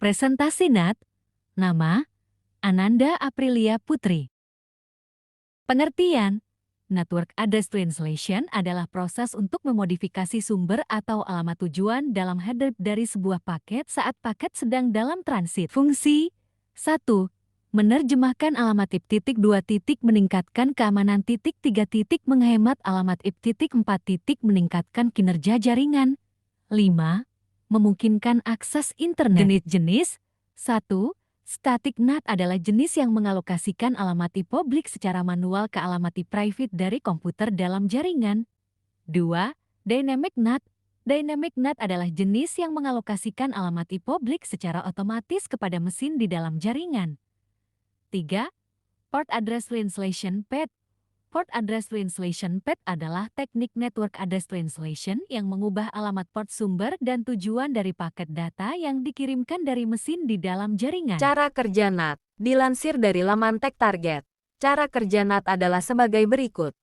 Presentasi NAT, nama, Ananda Aprilia Putri. Pengertian, Network Address Translation adalah proses untuk memodifikasi sumber atau alamat tujuan dalam header dari sebuah paket saat paket sedang dalam transit. Fungsi 1. Menerjemahkan alamat IP .2 meningkatkan keamanan .3 menghemat alamat IP .4 meningkatkan kinerja jaringan. 5. Memungkinkan akses internet. Jenis-jenis 1. Static NAT adalah jenis yang mengalokasikan alamat IP publik secara manual ke alamat IP private dari komputer dalam jaringan. 2. Dynamic NAT. Dynamic NAT adalah jenis yang mengalokasikan alamat IP publik secara otomatis kepada mesin di dalam jaringan. 3. Port Address Translation PAT. Port Address Translation PAT adalah teknik Network Address Translation yang mengubah alamat port sumber dan tujuan dari paket data yang dikirimkan dari mesin di dalam jaringan. Cara kerja NAT, dilansir dari laman TechTarget. Cara kerja NAT adalah sebagai berikut.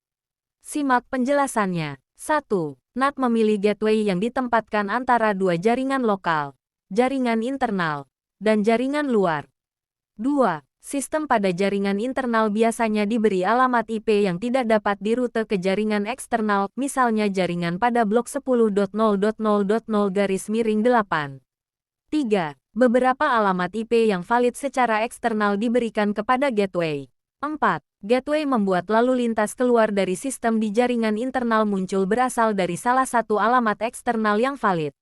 Simak penjelasannya. 1. NAT memilih gateway yang ditempatkan antara dua jaringan lokal, jaringan internal, dan jaringan luar. 2. Sistem pada jaringan internal biasanya diberi alamat IP yang tidak dapat dirute ke jaringan eksternal, misalnya jaringan pada blok 10.0.0.0/8. 3. Beberapa alamat IP yang valid secara eksternal diberikan kepada gateway. 4. Gateway membuat lalu lintas keluar dari sistem di jaringan internal muncul berasal dari salah satu alamat eksternal yang valid.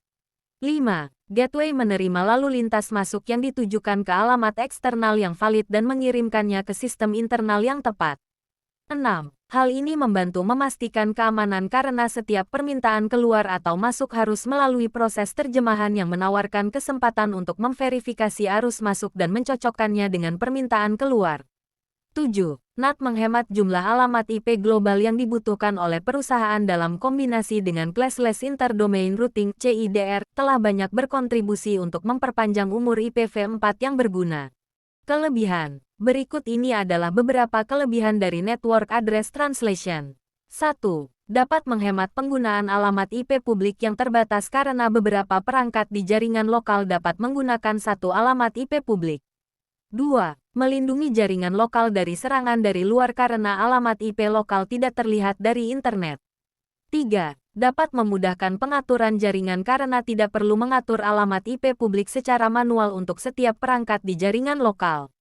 5. Gateway menerima lalu lintas masuk yang ditujukan ke alamat eksternal yang valid dan mengirimkannya ke sistem internal yang tepat. 6. Hal ini membantu memastikan keamanan karena setiap permintaan keluar atau masuk harus melalui proses terjemahan yang menawarkan kesempatan untuk memverifikasi arus masuk dan mencocokkannya dengan permintaan keluar. 7. NAT menghemat jumlah alamat IP global yang dibutuhkan oleh perusahaan dalam kombinasi dengan classless interdomain routing (CIDR) telah banyak berkontribusi untuk memperpanjang umur IPv4 yang berguna. Kelebihan. Berikut ini adalah beberapa kelebihan dari Network Address Translation. 1. Dapat menghemat penggunaan alamat IP publik yang terbatas karena beberapa perangkat di jaringan lokal dapat menggunakan satu alamat IP publik. 2. Melindungi jaringan lokal dari serangan dari luar karena alamat IP lokal tidak terlihat dari internet. 3. Dapat memudahkan pengaturan jaringan karena tidak perlu mengatur alamat IP publik secara manual untuk setiap perangkat di jaringan lokal.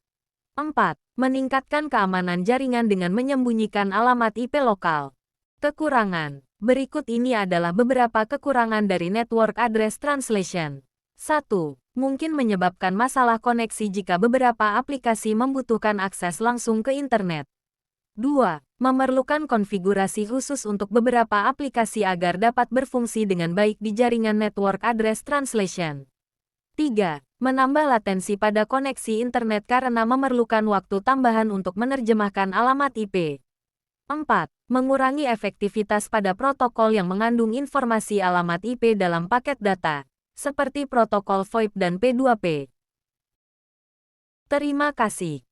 4. Meningkatkan keamanan jaringan dengan menyembunyikan alamat IP lokal. Kekurangan. Berikut ini adalah beberapa kekurangan dari Network Address Translation. 1. Mungkin menyebabkan masalah koneksi jika beberapa aplikasi membutuhkan akses langsung ke internet. 2. Memerlukan konfigurasi khusus untuk beberapa aplikasi agar dapat berfungsi dengan baik di jaringan Network Address Translation. 3. Menambah latensi pada koneksi internet karena memerlukan waktu tambahan untuk menerjemahkan alamat IP. 4. Mengurangi efektivitas pada protokol yang mengandung informasi alamat IP dalam paket data, seperti protokol VoIP dan P2P. Terima kasih.